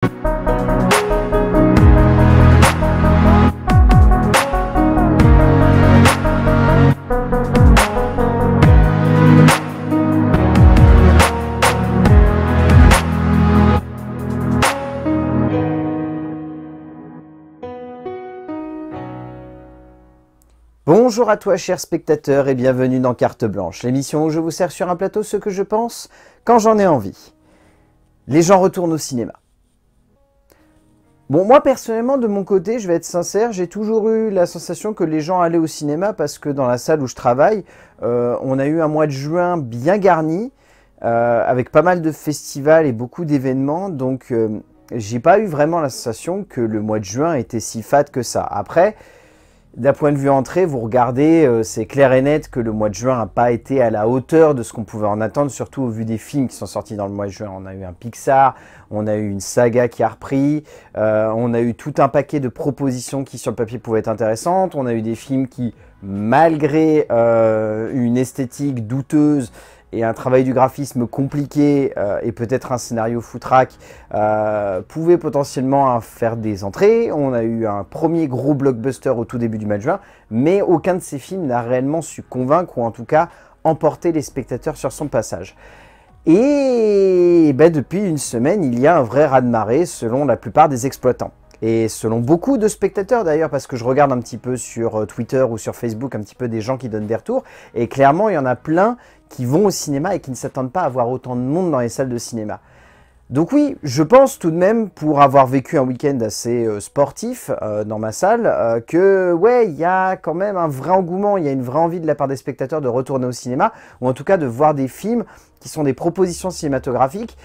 Bonjour à toi chers spectateurs et bienvenue dans Carte Blanche, l'émission où je vous sers sur un plateau ce que je pense quand j'en ai envie. Les gens retournent au cinéma. Bon, moi personnellement de mon côté, je vais être sincère, j'ai toujours eu la sensation que les gens allaient au cinéma parce que dans la salle où je travaille, on a eu un mois de juin bien garni, avec pas mal de festivals et beaucoup d'événements, donc j'ai pas eu vraiment la sensation que le mois de juin était si fat que ça. Après, d'un point de vue entrée, vous regardez, c'est clair et net que le mois de juin n'a pas été à la hauteur de ce qu'on pouvait en attendre, surtout au vu des films qui sont sortis dans le mois de juin. On a eu un Pixar, on a eu une saga qui a repris, on a eu tout un paquet de propositions qui sur le papier pouvaient être intéressantes, on a eu des films qui, malgré une esthétique douteuse, et un travail du graphisme compliqué et peut-être un scénario foutraque pouvait potentiellement faire des entrées. On a eu un premier gros blockbuster au tout début du mois de juin, mais aucun de ces films n'a réellement su convaincre ou en tout cas emporter les spectateurs sur son passage. Et depuis une semaine, il y a un vrai raz-de-marée selon la plupart des exploitants. Et selon beaucoup de spectateurs d'ailleurs, parce que je regarde un petit peu sur Twitter ou sur Facebook un petit peu des gens qui donnent des retours, et clairement il y en a plein qui vont au cinéma et qui ne s'attendent pas à voir autant de monde dans les salles de cinéma. Donc oui, je pense tout de même, pour avoir vécu un week-end assez sportif dans ma salle, que ouais, il y a quand même un vrai engouement, il y a une vraie envie de la part des spectateurs de retourner au cinéma, ou en tout cas de voir des films qui sont des propositions cinématographiques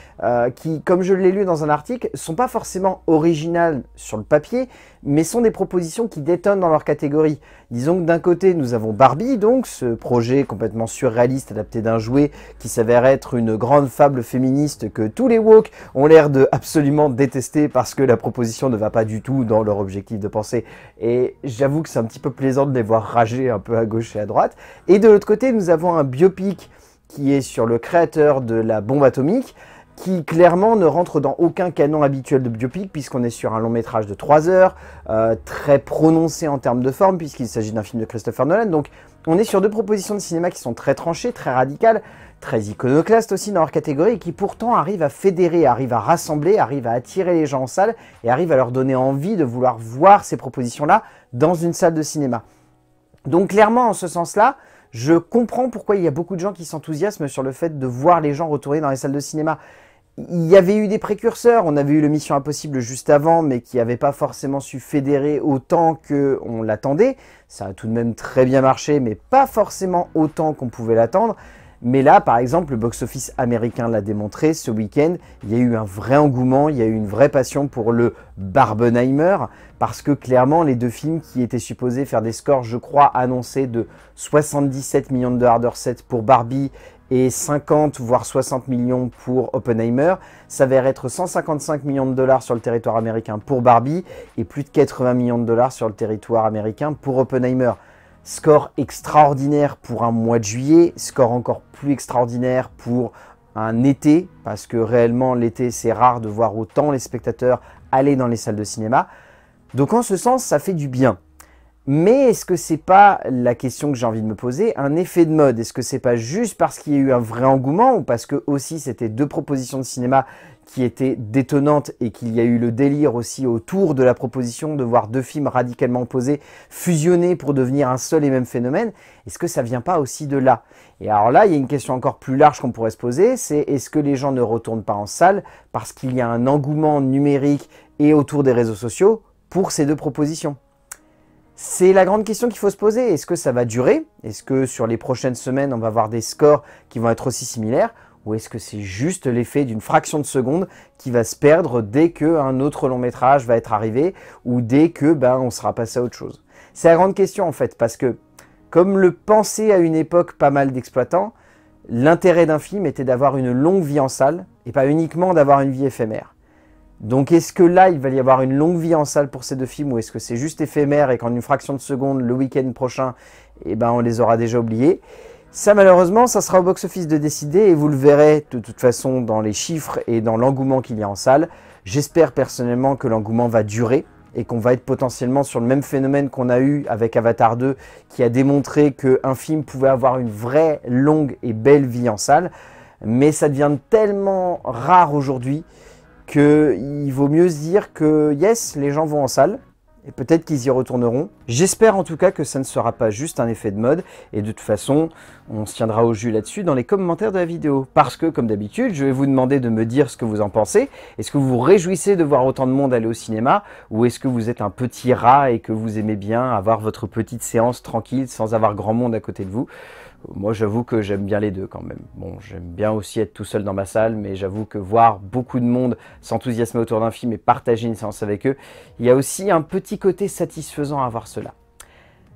qui, comme je l'ai lu dans un article, sont pas forcément originales sur le papier, mais sont des propositions qui détonnent dans leur catégorie. Disons que d'un côté, nous avons Barbie, donc ce projet complètement surréaliste adapté d'un jouet qui s'avère être une grande fable féministe que tous les woke ont l'air de absolument détester parce que la proposition ne va pas du tout dans leur objectif de pensée. Et j'avoue que c'est un petit peu plaisant de les voir rager un peu à gauche et à droite. Et de l'autre côté, nous avons un biopic qui est sur le créateur de la bombe atomique, qui clairement ne rentre dans aucun canon habituel de biopic, puisqu'on est sur un long métrage de 3 heures, très prononcé en termes de forme, puisqu'il s'agit d'un film de Christopher Nolan. Donc on est sur deux propositions de cinéma qui sont très tranchées, très radicales, très iconoclastes aussi dans leur catégorie, et qui pourtant arrivent à fédérer, arrivent à rassembler, arrivent à attirer les gens en salle, et arrivent à leur donner envie de vouloir voir ces propositions-là dans une salle de cinéma. Donc clairement, en ce sens-là, je comprends pourquoi il y a beaucoup de gens qui s'enthousiasment sur le fait de voir les gens retourner dans les salles de cinéma. Il y avait eu des précurseurs, on avait eu le Mission Impossible juste avant, mais qui n'avait pas forcément su fédérer autant qu'on l'attendait. Ça a tout de même très bien marché, mais pas forcément autant qu'on pouvait l'attendre. Mais là, par exemple, le box-office américain l'a démontré ce week-end. Il y a eu un vrai engouement, il y a eu une vraie passion pour le Barbenheimer, parce que clairement, les deux films qui étaient supposés faire des scores, je crois, annoncés de 77 millions de dollars de recettes pour Barbie et 50 voire 60 millions pour Oppenheimer, s'avère être 155 millions de dollars sur le territoire américain pour Barbie et plus de 80 millions de dollars sur le territoire américain pour Oppenheimer. Score extraordinaire pour un mois de juillet, score encore plus extraordinaire pour un été, parce que réellement l'été c'est rare de voir autant les spectateurs aller dans les salles de cinéma. Donc en ce sens, ça fait du bien. Mais est-ce que c'est pas la question que j'ai envie de me poser, un effet de mode? Est-ce que c'est pas juste parce qu'il y a eu un vrai engouement ou parce que aussi c'était deux propositions de cinéma qui étaient détonnantes et qu'il y a eu le délire aussi autour de la proposition de voir deux films radicalement opposés fusionnés pour devenir un seul et même phénomène? Est-ce que ça vient pas aussi de là? Et alors là, il y a une question encore plus large qu'on pourrait se poser, c'est est-ce que les gens ne retournent pas en salle parce qu'il y a un engouement numérique et autour des réseaux sociaux pour ces deux propositions? C'est la grande question qu'il faut se poser. Est-ce que ça va durer? Est-ce que sur les prochaines semaines, on va avoir des scores qui vont être aussi similaires? Ou est-ce que c'est juste l'effet d'une fraction de seconde qui va se perdre dès qu'un autre long métrage va être arrivé ou dès que on sera passé à autre chose? C'est la grande question en fait, parce que comme le pensaient à une époque pas mal d'exploitants, l'intérêt d'un film était d'avoir une longue vie en salle et pas uniquement d'avoir une vie éphémère. Donc est-ce que là, il va y avoir une longue vie en salle pour ces deux films ou est-ce que c'est juste éphémère et qu'en une fraction de seconde, le week-end prochain, on les aura déjà oubliés? Ça, malheureusement, ça sera au box-office de décider et vous le verrez de toute façon dans les chiffres et dans l'engouement qu'il y a en salle. J'espère personnellement que l'engouement va durer et qu'on va être potentiellement sur le même phénomène qu'on a eu avec Avatar 2 qui a démontré qu'un film pouvait avoir une vraie longue et belle vie en salle. Mais ça devient tellement rare aujourd'hui qu'il vaut mieux se dire que yes, les gens vont en salle. Et peut-être qu'ils y retourneront. J'espère en tout cas que ça ne sera pas juste un effet de mode. Et de toute façon, on se tiendra au jus là-dessus dans les commentaires de la vidéo. Parce que, comme d'habitude, je vais vous demander de me dire ce que vous en pensez. Est-ce que vous vous réjouissez de voir autant de monde aller au cinéma? Ou est-ce que vous êtes un petit rat et que vous aimez bien avoir votre petite séance tranquille sans avoir grand monde à côté de vous? Moi, j'avoue que j'aime bien les deux quand même. Bon, j'aime bien aussi être tout seul dans ma salle, mais j'avoue que voir beaucoup de monde s'enthousiasmer autour d'un film et partager une séance avec eux, il y a aussi un petit côté satisfaisant à voir cela.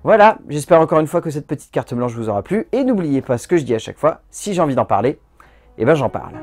Voilà, j'espère encore une fois que cette petite carte blanche vous aura plu. Et n'oubliez pas ce que je dis à chaque fois, si j'ai envie d'en parler, eh ben j'en parle.